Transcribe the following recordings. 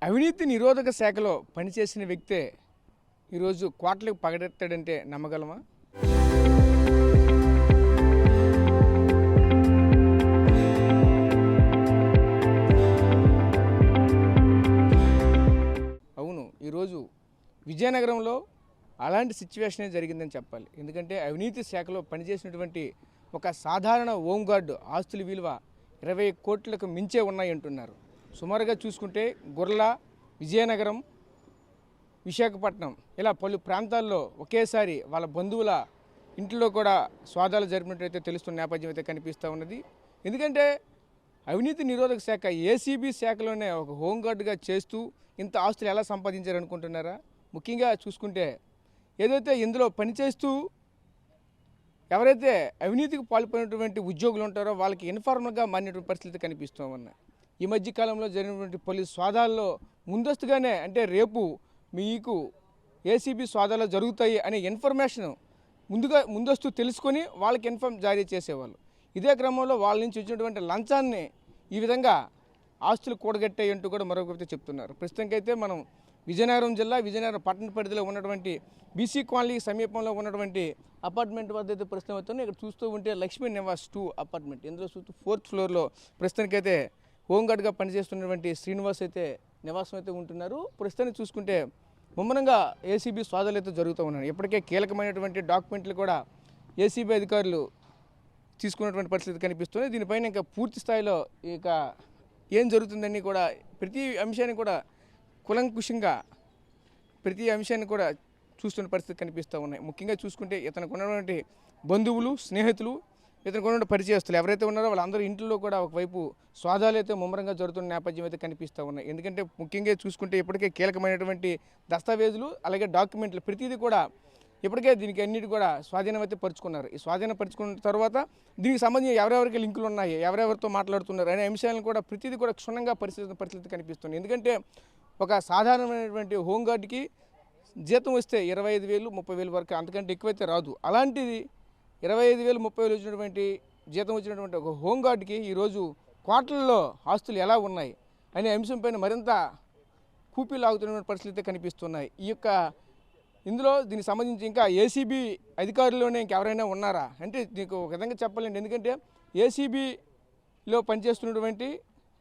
అవినీతి నిరోధక శాఖలో పనిచేసిన వ్యక్తే ఈరోజు కోట్లకు పగడెత్తాడంటే నమ్మగలమా? అవును, ఈరోజు విజయనగరంలో అలాంటి సిచ్యువేషనే జరిగిందని చెప్పాలి. ఎందుకంటే అవినీతి శాఖలో పనిచేసినటువంటి ఒక సాధారణ హోంగార్డు ఆస్తుల విలువ 20 కోట్లకు మించే ఉన్నాయి అంటున్నారు. సుమారుగా చూసుకుంటే గుర్ల, విజయనగరం, విశాఖపట్నం ఇలా పలు ప్రాంతాల్లో ఒకేసారి వాళ్ళ బంధువుల ఇంట్లో కూడా స్వాదాలు జరిపినట్టయితే తెలుస్తున్న నేపథ్యం అయితే కనిపిస్తూ ఉన్నది. ఎందుకంటే అవినీతి నిరోధక శాఖ ఏసీబీ శాఖలోనే ఒక హోంగార్డుగా చేస్తూ ఇంత ఆస్తులు ఎలా సంపాదించారనుకుంటున్నారా? ముఖ్యంగా చూసుకుంటే ఏదైతే ఇందులో పనిచేస్తూ ఎవరైతే అవినీతికి పాల్పడినటువంటి ఉద్యోగులు ఉంటారో వాళ్ళకి ఇన్ఫార్మల్గా మారినటువంటి పరిస్థితి కనిపిస్తూ ఉన్నాయి. ఈ మధ్యకాలంలో జరిగినటువంటి పోలీసు స్వాదాల్లో ముందస్తుగానే అంటే రేపు మీకు ఏసీబీ స్వాదాలు జరుగుతాయి అనే ఇన్ఫర్మేషన్ ముందస్తు తెలుసుకొని వాళ్ళకి ఇన్ఫార్మ్ జారీ చేసేవాళ్ళు. ఇదే క్రమంలో వాళ్ళ నుంచి వచ్చినటువంటి లంచాన్ని ఈ విధంగా ఆస్తులు కూడగట్టాయి అంటూ కూడా మరొకటి చెప్తున్నారు. ప్రస్తుతానికైతే మనం విజయనగరం జిల్లా విజయనగరం పట్టణ పరిధిలో ఉన్నటువంటి బీసీ కాలనీ సమీపంలో ఉన్నటువంటి అపార్ట్మెంట్ వద్ద అయితే ప్రస్తుతం అవుతుంది. ఇక్కడ చూస్తూ ఉంటే లక్ష్మీ నివాస్ 2 అపార్ట్మెంట్, ఇందులో చూస్తూ 4th ఫ్లోర్లో ప్రస్తుతానికైతే హోంగార్డ్గా పనిచేస్తున్నటువంటి శ్రీనివాస్ అయితే నివాసం అయితే ఉంటున్నారు. ప్రస్తుతానికి చూసుకుంటే ముమ్మరంగా ఏసీబీ స్వాదాలు అయితే జరుగుతూ ఉన్నాయి. ఇప్పటికే కీలకమైనటువంటి డాక్యుమెంట్లు కూడా ఏసీబీ అధికారులు తీసుకున్నటువంటి పరిస్థితి కనిపిస్తుంది. దీనిపైన ఇంకా పూర్తి స్థాయిలో ఇక ఏం జరుగుతుందని కూడా ప్రతి అంశాన్ని కూడా కులంకుశంగా ప్రతి అంశాన్ని కూడా చూస్తున్న పరిస్థితి కనిపిస్తూ ఉన్నాయి. ముఖ్యంగా చూసుకుంటే ఇతనికి ఉన్నటువంటి బంధువులు, స్నేహితులు, ఇతనికి ఉన్నటువంటి పరిచయస్తులు ఎవరైతే ఉన్నారో వాళ్ళందరూ ఇంట్లో కూడా ఒకవైపు స్వాదాలు అయితే ముమ్మరంగా జరుగుతున్న నేపథ్యం అయితే కనిపిస్తూ ఉన్నాయి. ఎందుకంటే ముఖ్యంగా చూసుకుంటే ఇప్పటికే కీలకమైనటువంటి దస్తావేజులు అలాగే డాక్యుమెంట్లు ప్రతిదీ కూడా ఇప్పటికే దీనికి అన్నిటి కూడా స్వాధీనం అయితే పరుచుకున్నారు. ఈ స్వాధీనం పరుచుకున్న తర్వాత దీనికి సంబంధించి ఎవరెవరికి లింకులు ఉన్నాయి, ఎవరెవరితో మాట్లాడుతున్నారు అనే అంశాలను కూడా ప్రతిదీ కూడా క్షుణ్ణంగా పరిస్థితి కనిపిస్తుంది. ఎందుకంటే ఒక సాధారణమైనటువంటి హోంగార్డ్కి జీతం వస్తే 25,000, 30,000 వరకు, అంతకంటే ఎక్కువైతే రాదు. అలాంటిది 25,000, 30,000 వచ్చినటువంటి జీతం వచ్చినటువంటి ఒక హోంగార్డ్కి ఈరోజు కోట్లలో ఆస్తులు ఎలా ఉన్నాయి అనే అంశంపైన మరింత కూపీలాగుతున్న పరిస్థితి కనిపిస్తున్నాయి. ఇందులో దీనికి సంబంధించి ఇంకా ఏసీబీ అధికారుల్లోనే ఇంకెవరైనా ఉన్నారా అంటే దీనికి ఒక విధంగా చెప్పాలండి. ఎందుకంటే ఏసీబీలో పనిచేస్తున్నటువంటి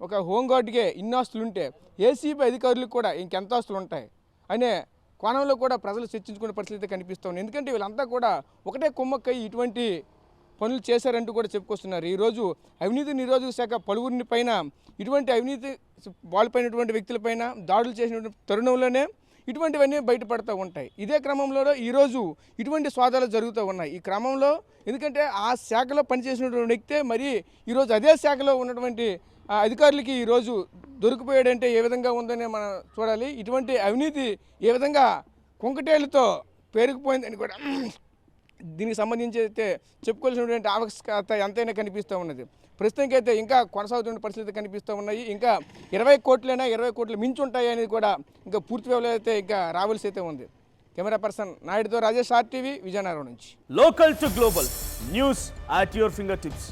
ఒక హోంగార్డ్కే ఇన్ని ఆస్తులు ఉంటే ఏసీబీ అధికారులకు కూడా ఇంకెంత ఆస్తులు ఉంటాయి అనే కోణంలో కూడా ప్రజలు చర్చించుకునే పరిస్థితి కనిపిస్తుంది. ఎందుకంటే వీళ్ళంతా కూడా ఒకటే కుమ్మక్కై ఇటువంటి పనులు చేశారంటూ కూడా చెప్పుకొస్తున్నారు. ఈరోజు అవినీతి నిరోధక శాఖ పలువురిని పైన ఇటువంటి అవినీతి వాళ్ళపైనటువంటి వ్యక్తులపైన దాడులు చేసినటువంటి తరుణంలోనే ఇటువంటివన్నీ బయటపడుతూ ఉంటాయి. ఇదే క్రమంలో ఈరోజు ఇటువంటి స్వాదాలు జరుగుతూ ఉన్నాయి. ఈ క్రమంలో ఎందుకంటే ఆ శాఖలో పనిచేసినటువంటి వ్యక్తే మరి ఈరోజు అదే శాఖలో ఉన్నటువంటి అధికారులకి ఈరోజు దొరికిపోయాడంటే ఏ విధంగా ఉందనే మనం చూడాలి. ఇటువంటి అవినీతి ఏ విధంగా కుంకటేళ్లతో పేరుకుపోయిందని కూడా దీనికి సంబంధించి అయితే చెప్పుకోవాల్సినటువంటి ఆవశ్యకత ఎంతైనా కనిపిస్తూ ఉన్నది. ప్రస్తుతానికైతే ఇంకా కొనసాగుతున్న పరిస్థితి కనిపిస్తూ ఉన్నాయి. ఇంకా 20 కోట్లైనా 20 కోట్లు మించి ఉంటాయి అనేది కూడా ఇంకా పూర్తి వ్యవహారం అయితే ఇంకా రావాల్సి అయితే ఉంది. కెమెరా పర్సన్ నాయుడుతో రాజేష్, RTV, విజయనగరం నుంచి. Local to global news at your fingertips.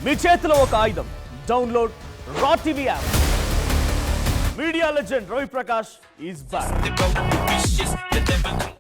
మీ చేతిలో ఒక ఆయుధం. Download Raw TV app. Media legend Ravi Prakash is back.